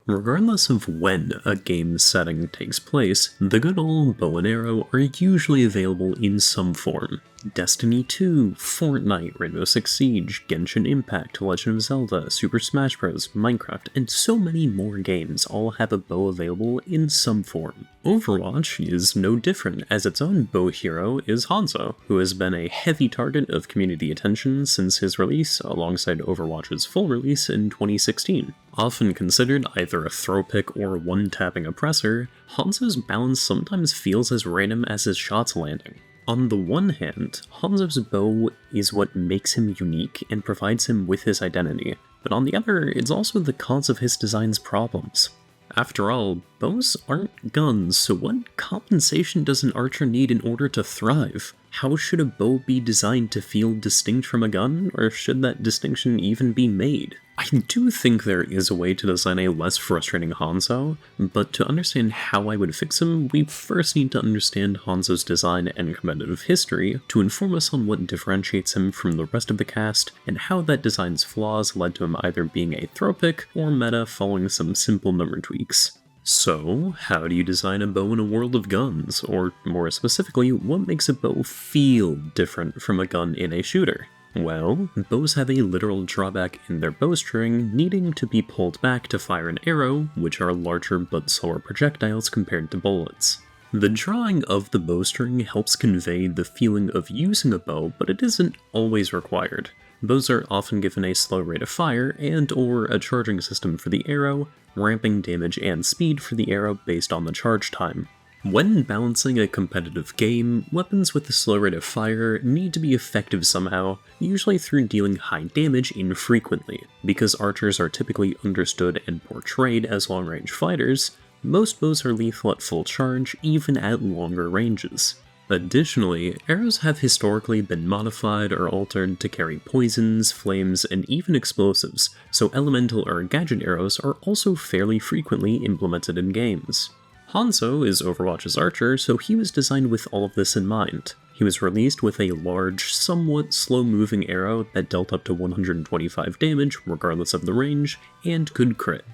Regardless of when a game setting takes place, the good old bow and arrow are usually available in some form. Destiny 2, Fortnite, Rainbow Six Siege, Genshin Impact, Legend of Zelda, Super Smash Bros., Minecraft, and so many more games all have a bow available in some form. Overwatch is no different, as its own bow hero is Hanzo, who has been a heavy target of community attention since his release, alongside Overwatch's full release in 2016. Often considered either a throw pick or one-tapping oppressor, Hanzo's balance sometimes feels as random as his shots landing. On the one hand, Hanzo's bow is what makes him unique and provides him with his identity, but on the other, it's also the cause of his design's problems. After all, bows aren't guns, so what compensation does an archer need in order to thrive? How should a bow be designed to feel distinct from a gun, or should that distinction even be made? I do think there is a way to design a less frustrating Hanzo, but to understand how I would fix him, we first need to understand Hanzo's design and competitive history to inform us on what differentiates him from the rest of the cast, and how that design's flaws led to him either being a throw pick or meta following some simple number tweaks. So, how do you design a bow in a world of guns? Or, more specifically, what makes a bow feel different from a gun in a shooter? Well, bows have a literal drawback in their bowstring needing to be pulled back to fire an arrow, which are larger but slower projectiles compared to bullets. The drawing of the bowstring helps convey the feeling of using a bow, but it isn't always required. Bows are often given a slow rate of fire and/or a charging system for the arrow, ramping damage and speed for the arrow based on the charge time. When balancing a competitive game, weapons with a slow rate of fire need to be effective somehow, usually through dealing high damage infrequently. Because archers are typically understood and portrayed as long-range fighters, most bows are lethal at full charge, even at longer ranges. Additionally, arrows have historically been modified or altered to carry poisons, flames, and even explosives, so elemental or gadget arrows are also fairly frequently implemented in games. Hanzo is Overwatch's archer, so he was designed with all of this in mind. He was released with a large, somewhat slow-moving arrow that dealt up to 125 damage regardless of the range, and could crit.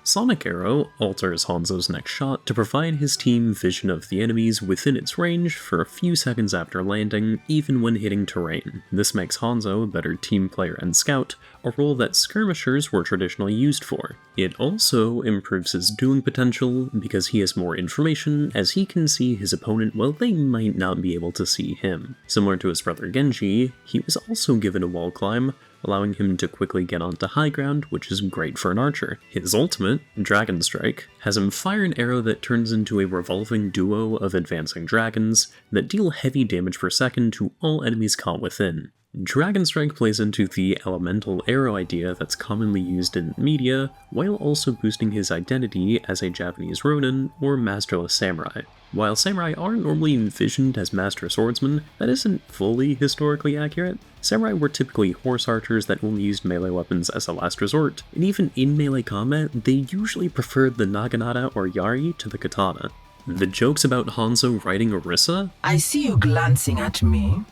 Sonic Arrow alters Hanzo's next shot to provide his team vision of the enemies within its range for a few seconds after landing, even when hitting terrain. This makes Hanzo a better team player and scout, a role that skirmishers were traditionally used for. It also improves his dueling potential because he has more information, as he can see his opponent while they might not be able to see him. Similar to his brother Genji, he was also given a wall climb, allowing him to quickly get onto high ground, which is great for an archer. His ultimate, Dragon Strike, has him fire an arrow that turns into a revolving duo of advancing dragons that deal heavy damage per second to all enemies caught within. Dragon Strike plays into the elemental arrow idea that's commonly used in media, while also boosting his identity as a Japanese ronin or masterless samurai. While samurai aren't normally envisioned as master swordsmen, that isn't fully historically accurate. Samurai were typically horse archers that only used melee weapons as a last resort, and even in melee combat, they usually preferred the naginata or yari to the katana. The jokes about Hanzo riding Orisa? I see you glancing at me.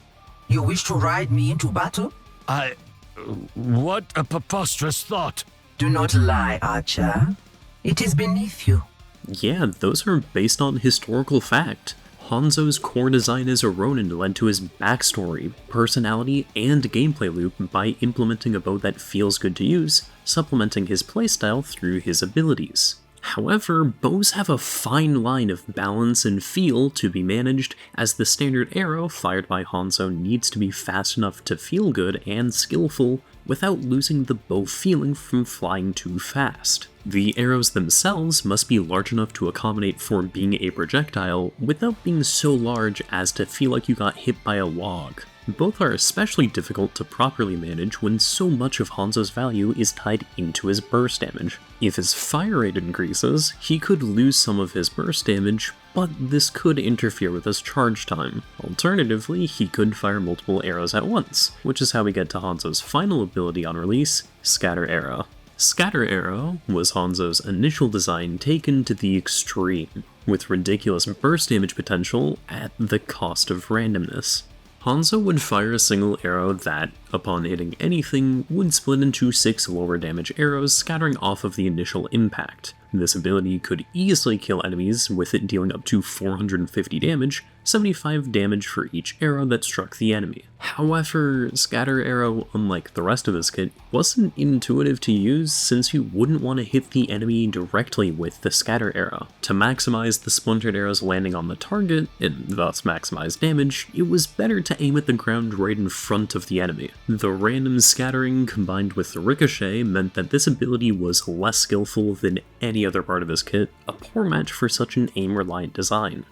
You wish to ride me into battle? What a preposterous thought! Do not lie, Archer. It is beneath you. Yeah, those are based on historical fact. Hanzo's core design as a ronin led to his backstory, personality, and gameplay loop by implementing a bow that feels good to use, supplementing his playstyle through his abilities. However, bows have a fine line of balance and feel to be managed, as the standard arrow fired by Hanzo needs to be fast enough to feel good and skillful without losing the bow feeling from flying too fast. The arrows themselves must be large enough to accommodate for being a projectile without being so large as to feel like you got hit by a log. Both are especially difficult to properly manage when so much of Hanzo's value is tied into his burst damage. If his fire rate increases, he could lose some of his burst damage, but this could interfere with his charge time. Alternatively, he could fire multiple arrows at once, which is how we get to Hanzo's final ability on release, Scatter Arrow. Scatter Arrow was Hanzo's initial design taken to the extreme, with ridiculous burst damage potential at the cost of randomness. Hanzo would fire a single arrow that, upon hitting anything, would split into 6 lower damage arrows scattering off of the initial impact. This ability could easily kill enemies, with it dealing up to 450 damage, 75 damage for each arrow that struck the enemy. However, Scatter Arrow, unlike the rest of his kit, wasn't intuitive to use since you wouldn't want to hit the enemy directly with the Scatter Arrow. To maximize the splintered arrows landing on the target, and thus maximize damage, it was better to aim at the ground right in front of the enemy. The random scattering combined with the ricochet meant that this ability was less skillful than any other part of his kit, a poor match for such an aim-reliant design.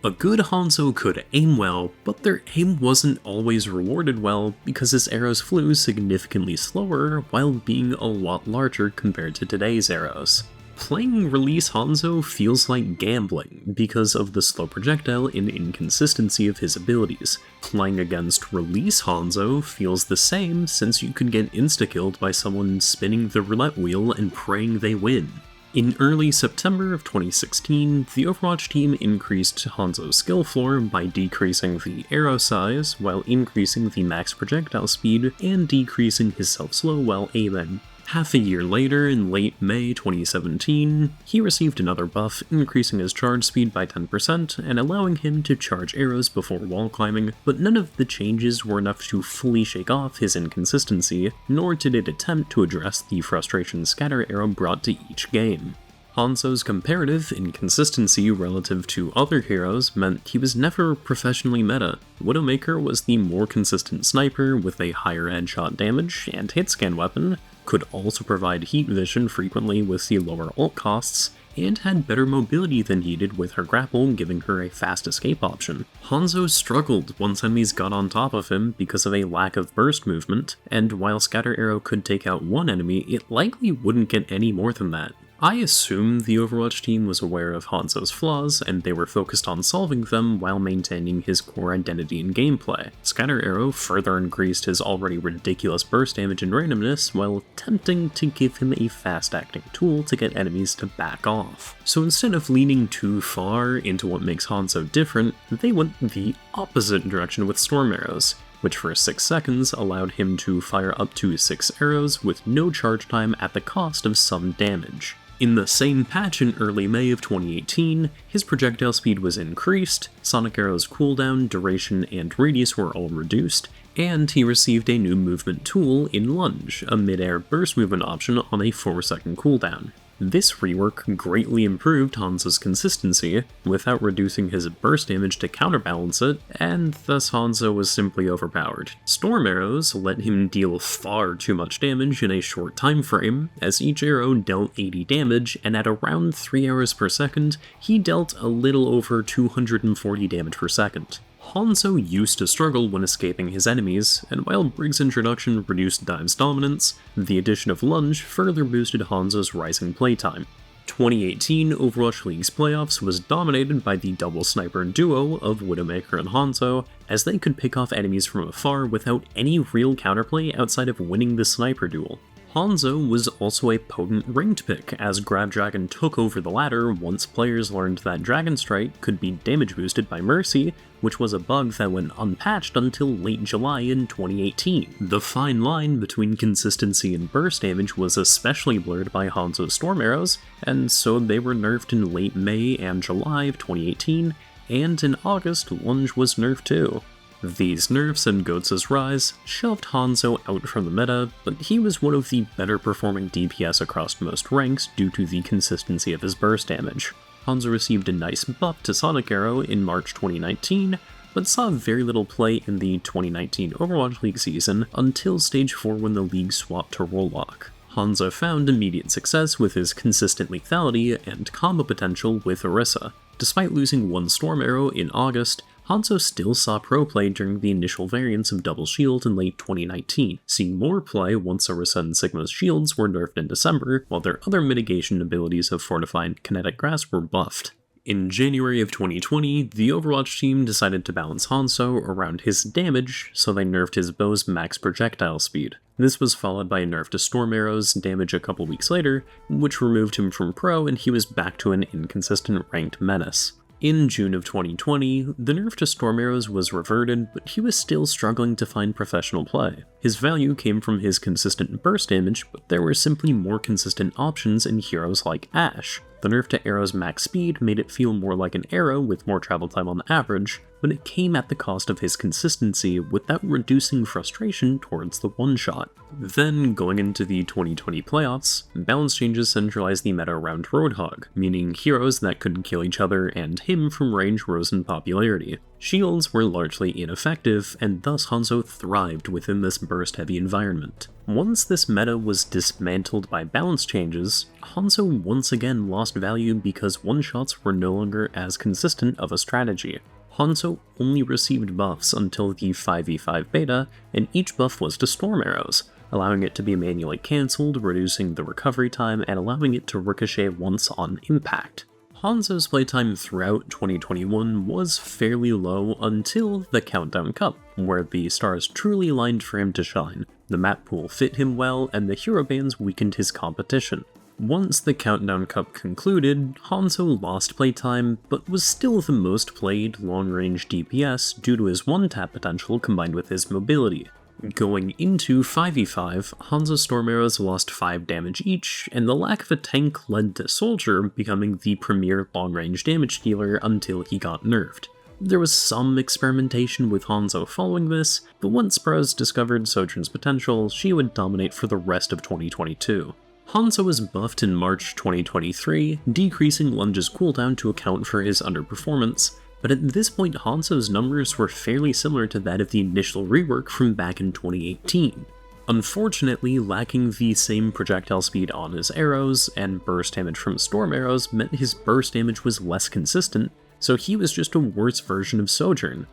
A good Hanzo could aim well, but their aim wasn't always rewarded well because his arrows flew significantly slower while being a lot larger compared to today's arrows. Playing Release Hanzo feels like gambling because of the slow projectile and inconsistency of his abilities. Playing against Release Hanzo feels the same since you could get insta-killed by someone spinning the roulette wheel and praying they win. In early September of 2016, the Overwatch team increased Hanzo's skill floor by decreasing the arrow size while increasing the max projectile speed and decreasing his self-slow while aiming. Half a year later, in late May 2017, he received another buff, increasing his charge speed by 10% and allowing him to charge arrows before wall climbing, but none of the changes were enough to fully shake off his inconsistency, nor did it attempt to address the frustration Scatter Arrow brought to each game. Hanzo's comparative inconsistency relative to other heroes meant he was never professionally meta. Widowmaker was the more consistent sniper with a higher headshot damage and hitscan weapon, could also provide heat vision frequently with the lower ult costs, and had better mobility than needed with her grapple, giving her a fast escape option. Hanzo struggled once enemies got on top of him because of a lack of burst movement, and while Scatter Arrow could take out one enemy, it likely wouldn't get any more than that. I assume the Overwatch team was aware of Hanzo's flaws, and they were focused on solving them while maintaining his core identity and gameplay. Scatter Arrow further increased his already ridiculous burst damage and randomness while attempting to give him a fast-acting tool to get enemies to back off. So instead of leaning too far into what makes Hanzo different, they went the opposite direction with Storm Arrows, which for 6 seconds allowed him to fire up to 6 arrows with no charge time at the cost of some damage. In the same patch in early May of 2018, his projectile speed was increased, Sonic Arrow's cooldown, duration, and radius were all reduced, and he received a new movement tool in Lunge, a mid-air burst movement option on a 4-second cooldown. This rework greatly improved Hanzo's consistency, without reducing his burst damage to counterbalance it, and thus Hanzo was simply overpowered. Storm Arrows let him deal far too much damage in a short time frame, as each arrow dealt 80 damage, and at around 3 arrows per second, he dealt a little over 240 damage per second. Hanzo used to struggle when escaping his enemies, and while Brig's introduction reduced Dive's dominance, the addition of Lunge further boosted Hanzo's rising playtime. 2018 Overwatch League's playoffs was dominated by the double sniper duo of Widowmaker and Hanzo, as they could pick off enemies from afar without any real counterplay outside of winning the sniper duel. Hanzo was also a potent ranked pick, as Grab Dragon took over the ladder once players learned that Dragon Strike could be damage boosted by Mercy, which was a bug that went unpatched until late July in 2018. The fine line between consistency and burst damage was especially blurred by Hanzo's Storm Arrows, and so they were nerfed in late May and July of 2018, and in August, Lunge was nerfed too. These nerfs and Goats' rise shoved Hanzo out from the meta, but he was one of the better performing DPS across most ranks due to the consistency of his burst damage. Hanzo received a nice buff to Sonic Arrow in March 2019, but saw very little play in the 2019 Overwatch League season until Stage 4 when the league swapped to Rollock. Hanzo found immediate success with his consistent lethality and combo potential with Orisa. Despite losing one Storm Arrow in August, Hanzo still saw pro play during the initial variants of Double Shield in late 2019, seeing more play once Orisa and Sigma's shields were nerfed in December, while their other mitigation abilities of Fortified Kinetic Grasp were buffed. In January of 2020, the Overwatch team decided to balance Hanzo around his damage, so they nerfed his bow's max projectile speed. This was followed by a nerf to Storm Arrow's damage a couple weeks later, which removed him from pro and he was back to an inconsistent ranked menace. In June of 2020, the nerf to Storm Arrows was reverted, but he was still struggling to find professional play. His value came from his consistent burst damage, but there were simply more consistent options in heroes like Ashe. The nerf to Arrow's max speed made it feel more like an arrow with more travel time on average, but it came at the cost of his consistency without reducing frustration towards the one-shot. Then, going into the 2020 playoffs, balance changes centralized the meta around Roadhog, meaning heroes that couldn't kill each other and him from range rose in popularity. Shields were largely ineffective, and thus Hanzo thrived within this burst-heavy environment. Once this meta was dismantled by balance changes, Hanzo once again lost value because one-shots were no longer as consistent of a strategy. Hanzo only received buffs until the 5v5 beta, and each buff was to storm arrows, allowing it to be manually cancelled, reducing the recovery time, and allowing it to ricochet once on impact. Hanzo's playtime throughout 2021 was fairly low until the Countdown Cup, where the stars truly aligned for him to shine. The map pool fit him well, and the hero bans weakened his competition. Once the Countdown Cup concluded, Hanzo lost playtime, but was still the most played long-range DPS due to his one-tap potential combined with his mobility. Going into 5v5, Hanzo's storm arrows lost 5 damage each, and the lack of a tank led to Soldier becoming the premier long-range damage dealer until he got nerfed. There was some experimentation with Hanzo following this, but once pros discovered Sojourn's potential, she would dominate for the rest of 2022. Hanzo was buffed in March 2023, decreasing Lunge's cooldown to account for his underperformance, but at this point Hanzo's numbers were fairly similar to that of the initial rework from back in 2018. Unfortunately, lacking the same projectile speed on his arrows and burst damage from storm arrows meant his burst damage was less consistent, so he was just a worse version of Sojourn.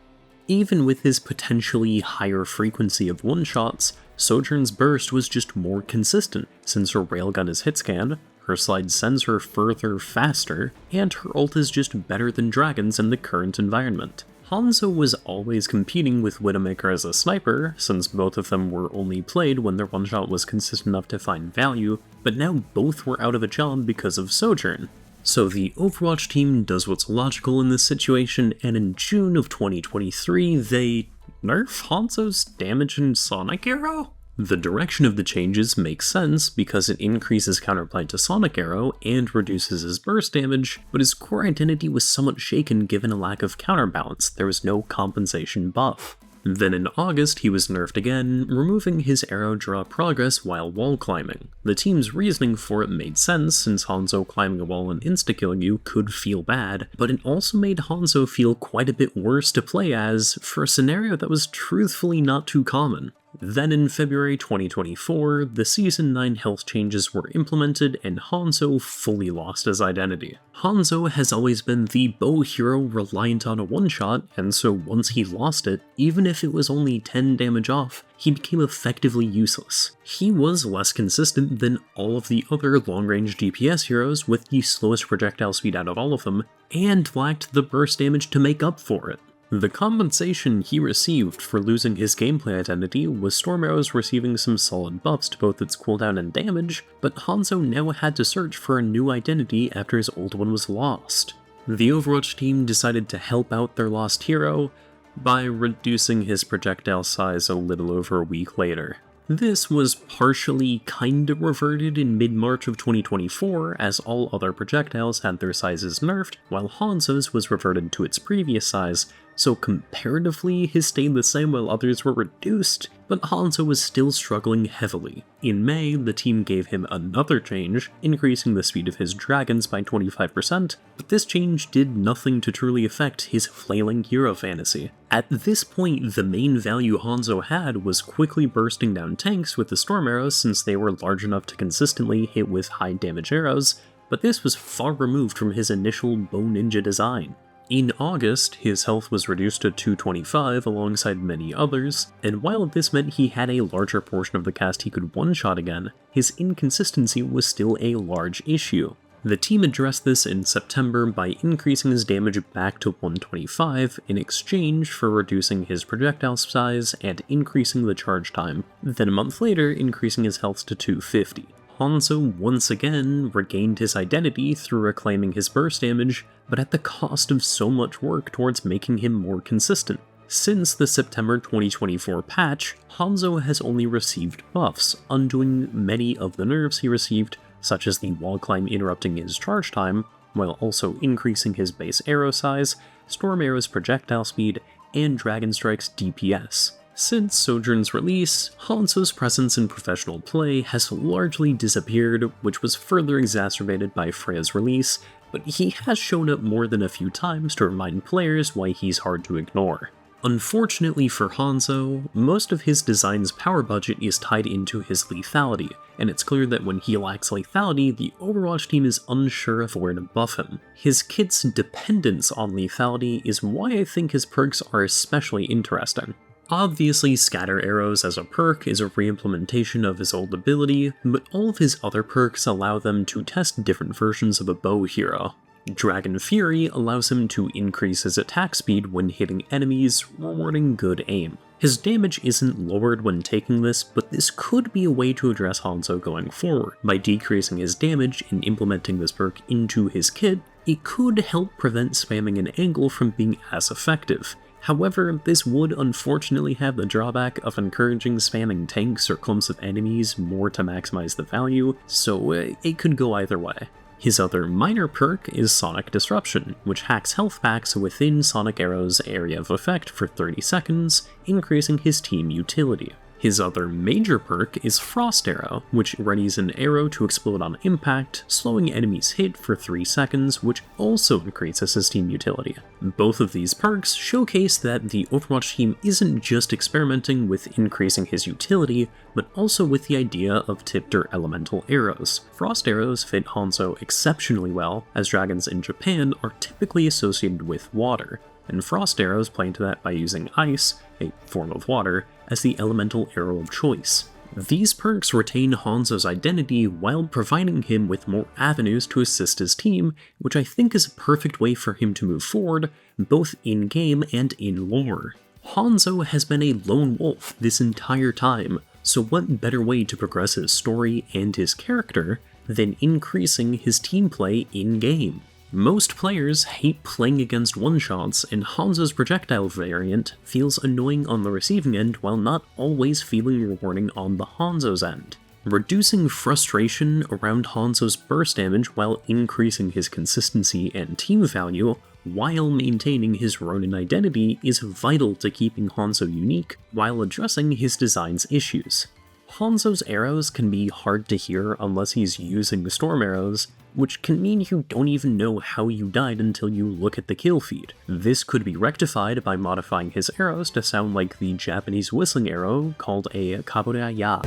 Even with his potentially higher frequency of one-shots, Sojourn's burst was just more consistent, since her railgun is hitscan, her slide sends her further faster, and her ult is just better than Dragon's in the current environment. Hanzo was always competing with Widowmaker as a sniper, since both of them were only played when their one-shot was consistent enough to find value, but now both were out of a job because of Sojourn. So the Overwatch team does what's logical in this situation, and in June of 2023, they nerf Hanzo's damage and Sonic Arrow? The direction of the changes makes sense because it increases counterplay to Sonic Arrow and reduces his burst damage, but his core identity was somewhat shaken given a lack of counterbalance. There was no compensation buff. Then in August, he was nerfed again, removing his arrow draw progress while wall climbing. The team's reasoning for it made sense, since Hanzo climbing a wall and insta-killing you could feel bad, but it also made Hanzo feel quite a bit worse to play as, for a scenario that was truthfully not too common. Then in February 2024, the Season 9 health changes were implemented and Hanzo fully lost his identity. Hanzo has always been the bow hero reliant on a one-shot, and so once he lost it, even if it was only 10 damage off, he became effectively useless. He was less consistent than all of the other long-range DPS heroes with the slowest projectile speed out of all of them, and lacked the burst damage to make up for it. The compensation he received for losing his gameplay identity was Storm Arrows receiving some solid buffs to both its cooldown and damage, but Hanzo now had to search for a new identity after his old one was lost. The Overwatch team decided to help out their lost hero by reducing his projectile size a little over a week later. This was partially kinda reverted in mid-March of 2024, as all other projectiles had their sizes nerfed, while Hanzo's was reverted to its previous size, so comparatively his stayed the same while others were reduced, but Hanzo was still struggling heavily. In May, the team gave him another change, increasing the speed of his dragons by 25%, but this change did nothing to truly affect his flailing hero fantasy. At this point, the main value Hanzo had was quickly bursting down tanks with the storm arrows since they were large enough to consistently hit with high damage arrows, but this was far removed from his initial bow ninja design. In August, his health was reduced to 225 alongside many others, and while this meant he had a larger portion of the cast he could one-shot again, his inconsistency was still a large issue. The team addressed this in September by increasing his damage back to 125 in exchange for reducing his projectile size and increasing the charge time, then a month later increasing his health to 250. Hanzo once again regained his identity through reclaiming his burst damage, but at the cost of so much work towards making him more consistent. Since the September 2024 patch, Hanzo has only received buffs, undoing many of the nerfs he received, such as the wall climb interrupting his charge time, while also increasing his base arrow size, Storm Arrow's projectile speed, and Dragon Strike's DPS. Since Sojourn's release, Hanzo's presence in professional play has largely disappeared, which was further exacerbated by Freya's release, but he has shown up more than a few times to remind players why he's hard to ignore. Unfortunately for Hanzo, most of his design's power budget is tied into his lethality, and it's clear that when he lacks lethality, the Overwatch team is unsure of where to buff him. His kit's dependence on lethality is why I think his perks are especially interesting. Obviously, Scatter Arrows as a perk is a reimplementation of his old ability, but all of his other perks allow them to test different versions of a bow hero. Dragon Fury allows him to increase his attack speed when hitting enemies, rewarding good aim. His damage isn't lowered when taking this, but this could be a way to address Hanzo going forward. By decreasing his damage and implementing this perk into his kit, it could help prevent spamming an angle from being as effective. However, this would unfortunately have the drawback of encouraging spamming tanks or clumps of enemies more to maximize the value, so it could go either way. His other minor perk is Sonic Disruption, which hacks health packs within Sonic Arrow's area of effect for 30 seconds, increasing his team utility. His other major perk is Frost Arrow, which readies an arrow to explode on impact, slowing enemies hit for 3 seconds, which also increases his team utility. Both of these perks showcase that the Overwatch team isn't just experimenting with increasing his utility, but also with the idea of tipped or elemental arrows. Frost arrows fit Hanzo exceptionally well, as dragons in Japan are typically associated with water, and Frost arrows play into that by using ice, a form of water, as the elemental arrow of choice. These perks retain Hanzo's identity while providing him with more avenues to assist his team, which I think is a perfect way for him to move forward, both in-game and in lore. Hanzo has been a lone wolf this entire time, so what better way to progress his story and his character than increasing his team play in-game? Most players hate playing against one-shots, and Hanzo's projectile variant feels annoying on the receiving end while not always feeling rewarding on the Hanzo's end. Reducing frustration around Hanzo's burst damage while increasing his consistency and team value, while maintaining his Ronin identity, is vital to keeping Hanzo unique while addressing his design's issues. Hanzo's arrows can be hard to hear unless he's using the storm arrows, which can mean you don't even know how you died until you look at the kill feed. This could be rectified by modifying his arrows to sound like the Japanese whistling arrow called a kaburaya.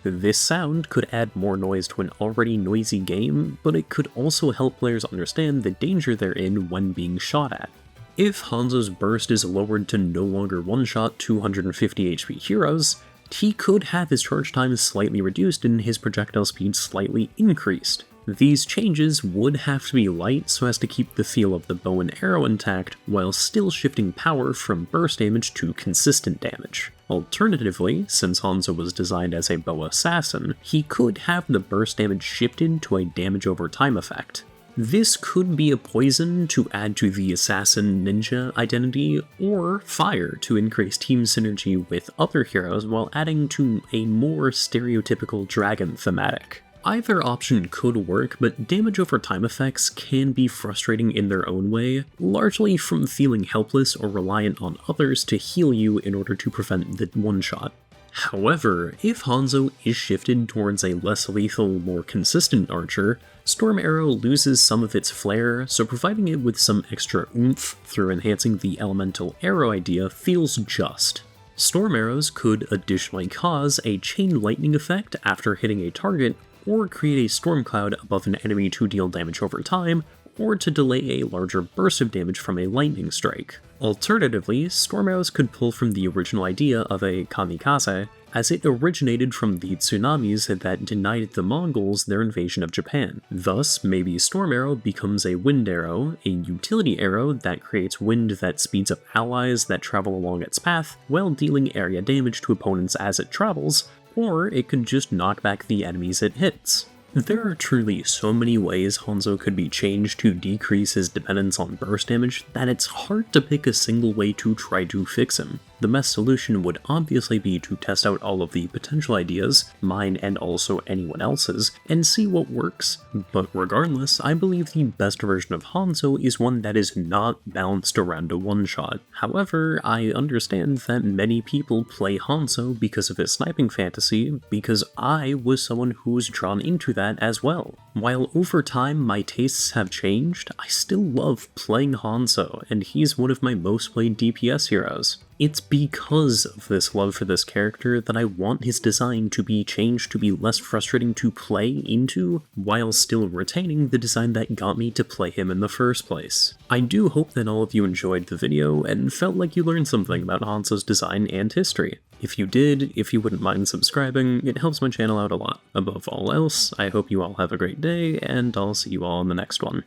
This sound could add more noise to an already noisy game, but it could also help players understand the danger they're in when being shot at. If Hanzo's burst is lowered to no longer one-shot 250 HP heroes, he could have his charge time slightly reduced and his projectile speed slightly increased. These changes would have to be light so as to keep the feel of the bow and arrow intact, while still shifting power from burst damage to consistent damage. Alternatively, since Hanzo was designed as a bow assassin, he could have the burst damage shifted to a damage over time effect. This could be a poison to add to the assassin ninja identity, or fire to increase team synergy with other heroes while adding to a more stereotypical dragon thematic. Either option could work, but damage over time effects can be frustrating in their own way, largely from feeling helpless or reliant on others to heal you in order to prevent the one-shot. However, if Hanzo is shifted towards a less lethal, more consistent archer, Storm Arrow loses some of its flair, so providing it with some extra oomph through enhancing the elemental arrow idea feels just. Storm Arrows could additionally cause a chain lightning effect after hitting a target, or create a storm cloud above an enemy to deal damage over time, or to delay a larger burst of damage from a lightning strike. Alternatively, Storm Arrows could pull from the original idea of a kamikaze, as it originated from the tsunamis that denied the Mongols their invasion of Japan. Thus, maybe Storm Arrow becomes a wind arrow, a utility arrow that creates wind that speeds up allies that travel along its path, while dealing area damage to opponents as it travels, or it could just knock back the enemies it hits. There are truly so many ways Hanzo could be changed to decrease his dependence on burst damage that it's hard to pick a single way to try to fix him. The best solution would obviously be to test out all of the potential ideas, mine and also anyone else's, and see what works. But regardless, I believe the best version of Hanzo is one that is not balanced around a one-shot. However, I understand that many people play Hanzo because of his sniping fantasy, because I was someone who was drawn into that as well. While over time my tastes have changed, I still love playing Hanzo, and he's one of my most played DPS heroes. It's because of this love for this character that I want his design to be changed to be less frustrating to play into, while still retaining the design that got me to play him in the first place. I do hope that all of you enjoyed the video and felt like you learned something about Hanzo's design and history. If you did, if you wouldn't mind subscribing, it helps my channel out a lot. Above all else, I hope you all have a great day, and I'll see you all in the next one.